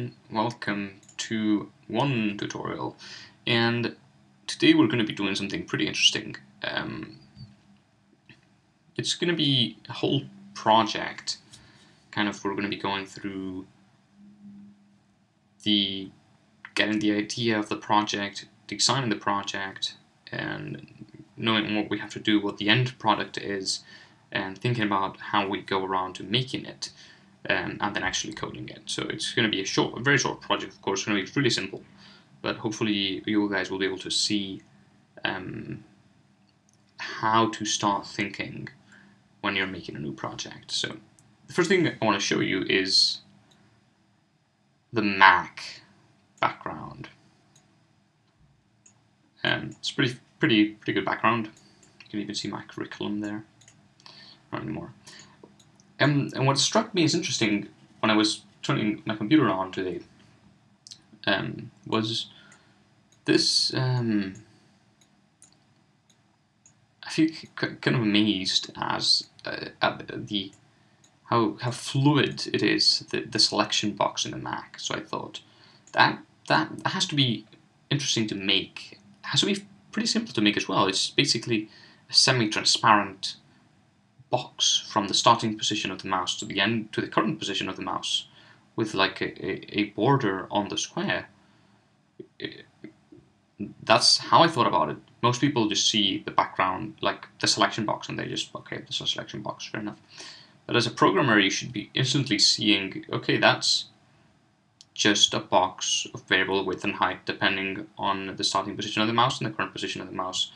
everyone, welcome to one tutorial, and today we're going to be doing something pretty interesting. It's going to be a whole project, we're going to be going through getting the idea of the project, designing the project, and knowing what we have to do, what the end product is, and thinking about how we go around to making it. And then actually coding it. So it's going to be a very short project, of course. It's going to be really simple, but hopefully you guys will be able to see how to start thinking when you're making a new project. So the first thing I want to show you is the Mac background. It's pretty good background. You can even see my curriculum there. Not anymore. And what struck me as interesting when I was turning my computer on today was this. I feel kind of amazed at how fluid it is, the selection box in the Mac. So I thought that has to be interesting to make. It has to be pretty simple to make as well. It's basically a semi-transparent box from the starting position of the mouse to the current position of the mouse, with like a border on the square. That's how I thought about it. Most people just see the background, like the selection box, and they just, okay, this is a selection box, fair enough. But as a programmer, you should be instantly seeing, okay, that's just a box of variable width and height depending on the starting position of the mouse and the current position of the mouse.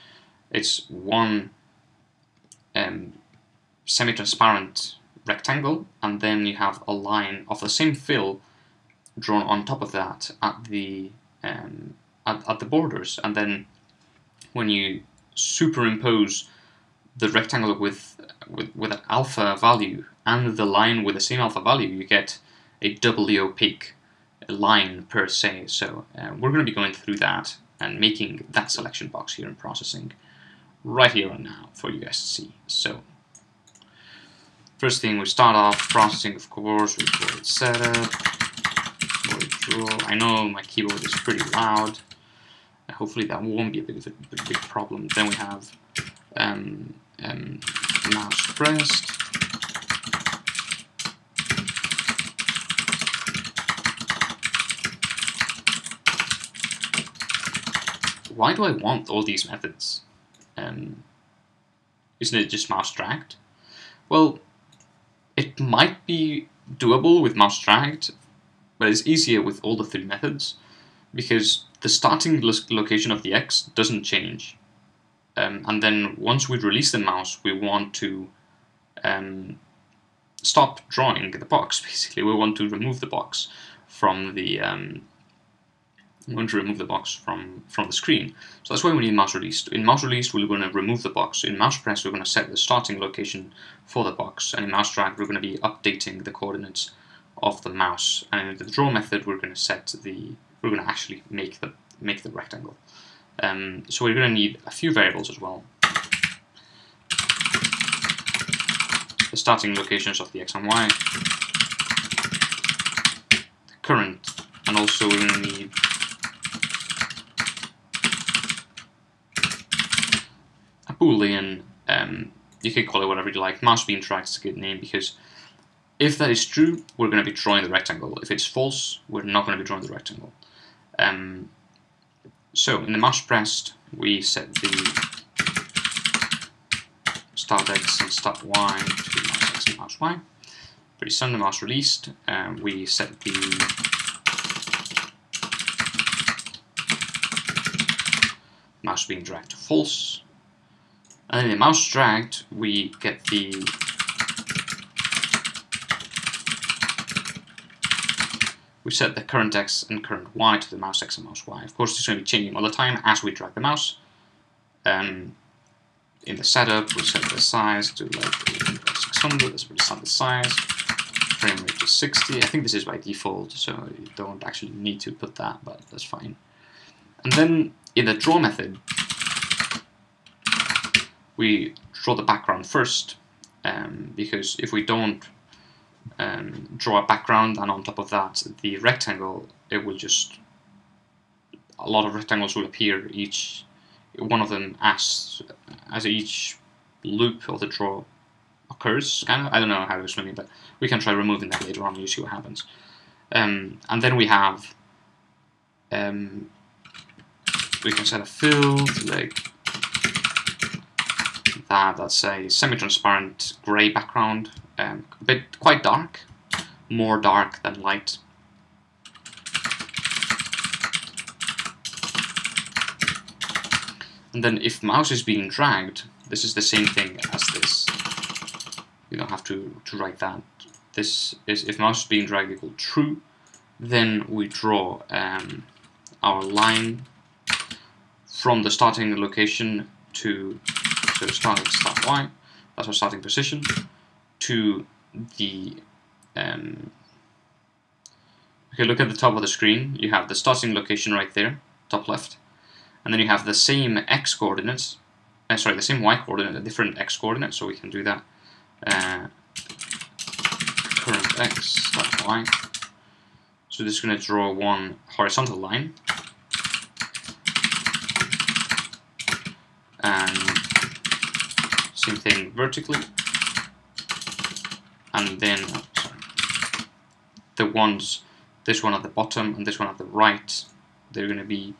It's one semi-transparent rectangle, and then you have a line of the same fill drawn on top of that at the borders, and then when you superimpose the rectangle with an alpha value and the line with the same alpha value, you get a doubly opaque line per se. So we're going to be going through that and making that selection box here and processing right here and now for you guys to see. So first thing, we start off processing, of course, with void setup, void draw. I know my keyboard is pretty loud. Hopefully that won't be a big problem. Then we have mouse pressed. Why do I want all these methods? Isn't it just mouse dragged? Well, it might be doable with mouse dragged, but it's easier with all the three methods because the starting location of the X doesn't change. And then once we release the mouse, we want to stop drawing the box. Basically, we want to remove the box from the from the screen. So that's why we need mouse released. In mouse released, we're going to remove the box. In mouse press, we're going to set the starting location for the box. And in mouse drag, we're going to be updating the coordinates of the mouse. And in the draw method, we're going to actually make the rectangle. So we're going to need a few variables as well. The starting locations of the X and Y, the current, and also we're going to need a Boolean. You can call it whatever you like. Mouse being tracked is a good name because if that is true, we're going to be drawing the rectangle. If it's false, we're not going to be drawing the rectangle. So in the mouse pressed, we set the start X and start Y to mouse X and mouse Y. Pretty soon, the mouse released, we set the mouse being dragged to false. And then in the mouse dragged, we get we set the current X and current Y to the mouse X and mouse Y. Of course, it's going to be changing all the time as we drag the mouse. In the setup, we set the size to like 600, that's pretty standard size. Frame rate to 60. I think this is by default, so you don't actually need to put that, but that's fine. And then in the draw method, we draw the background first, because if we don't draw a background, and on top of that, the rectangle, it will just, a lot of rectangles will appear, each one of them as each loop of the draw occurs, kind of. I don't know how to explain it, but we can try removing that later on and you see what happens. And then we have, we can set a field like that. That's a semi-transparent grey background, quite dark, more dark than light. And then if mouse is being dragged, this is the same thing as this. You don't have to write that. This is if mouse is being dragged equal true, then we draw our line from the starting location to, so start y, that's our starting position, to the okay, look at the top of the screen. You have the starting location right there, top left, and then you have the same x coordinates, sorry, the same y coordinate, a different x coordinate, so we can do that. Current x dot y. So this is going to draw one horizontal line, and same thing vertically, and then the ones, this one at the bottom and this one at the right, they're going to be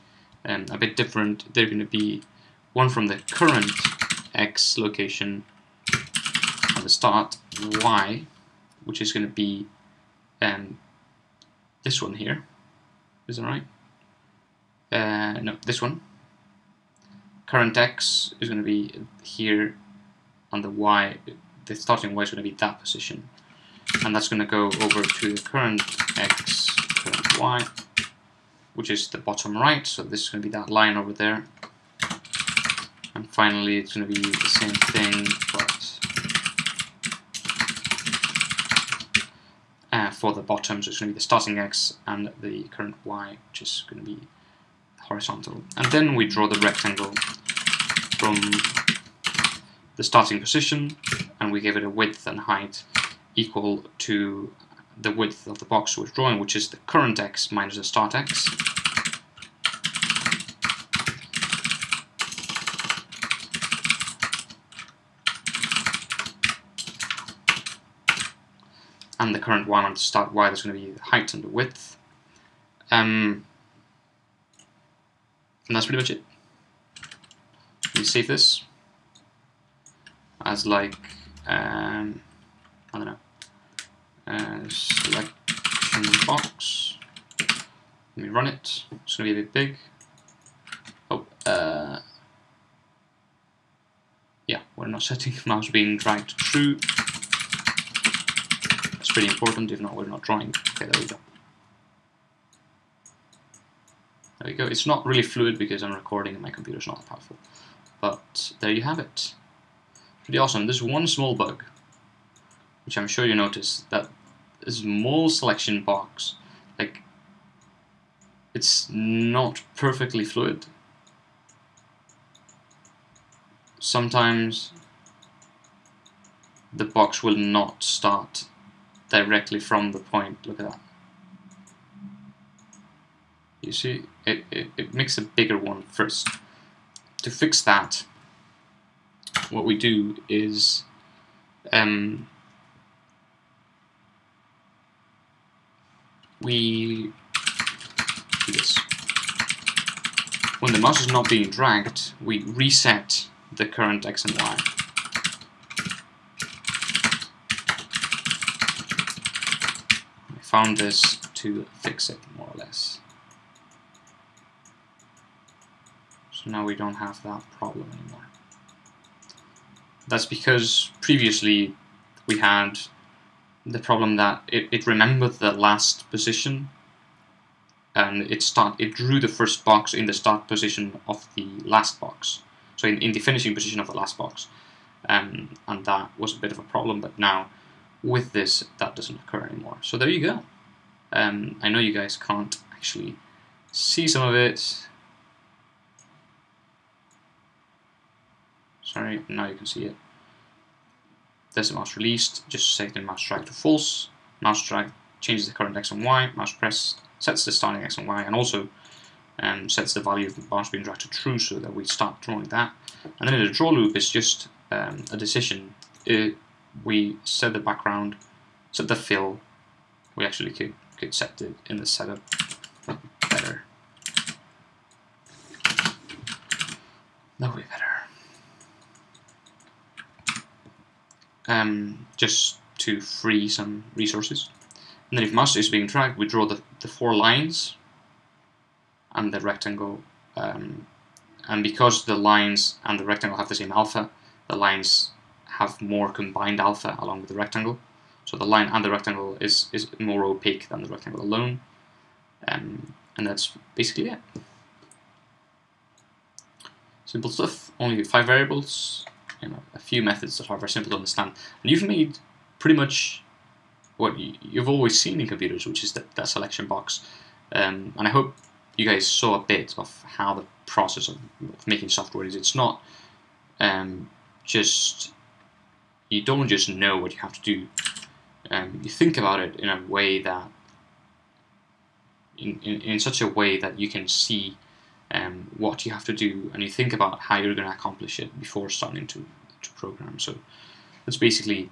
a bit different. They're going to be one from the current x location at the start, y, which is going to be this one here. Is that right? No, this one. Current x is going to be here, and the y, the starting y is going to be that position, and that's going to go over to the current x, current y, which is the bottom right. So this is going to be that line over there, and finally it's going to be the same thing, but for the bottom, so it's going to be the starting x and the current y, which is going to be horizontal. And then we draw the rectangle from the starting position, and we give it a width and height equal to the width of the box we're drawing, which is the current x minus the start x. And the current y minus the start y, that's going to be the height and the width. And that's pretty much it. We save this as like, I don't know, selection box. Let me run it. It's going to be a bit big. Oh, yeah, we're not setting mouse being dragged to true. That's pretty important, if not, we're not drawing. Okay, there we go. There we go. It's not really fluid because I'm recording and my computer's not that powerful. But there you have it. Pretty awesome. There's one small bug, which I'm sure you noticed, that this small selection box, like, it's not perfectly fluid. Sometimes the box will not start directly from the point. Look at that. You see, it makes a bigger one first. To fix that, what we do is we do this. When the mouse is not being dragged, we reset the current x and y. I found this to fix it, more or less. So now we don't have that problem anymore. That's because previously we had the problem that it remembered the last position, and it drew the first box in the start position of the last box, so in the finishing position of the last box, and that was a bit of a problem. But now with this, that doesn't occur anymore. So there you go. I know you guys can't actually see some of it. Sorry, now you can see it. There's the mouse released, just set the mouse drag to false, mouse drag changes the current x and y, mouse press sets the starting x and y, and also sets the value of the mouse being dragged to true so that we start drawing that. And then the draw loop is just a decision. We set the background, set the fill. We actually could set it in the setup better. That would be better. Just to free some resources. And then if mouse is being dragged, we draw the 4 lines and the rectangle. And because the lines and the rectangle have the same alpha, the lines have more combined alpha along with the rectangle. So the line and the rectangle is more opaque than the rectangle alone. And that's basically it. Simple stuff, only 5 variables, a few methods that are very simple to understand. And you've made pretty much what you've always seen in computers, which is that selection box. And I hope you guys saw a bit of how the process of making software is. It's not just, you don't just know what you have to do. You think about it in a way that, in such a way that you can see what you have to do, and you think about how you're going to accomplish it before starting to program. So it's basically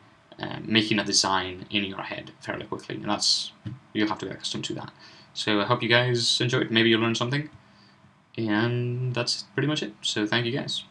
making a design in your head fairly quickly, and you'll have to get accustomed to that. So I hope you guys enjoyed. Maybe you learned something, and that's pretty much it. So thank you guys.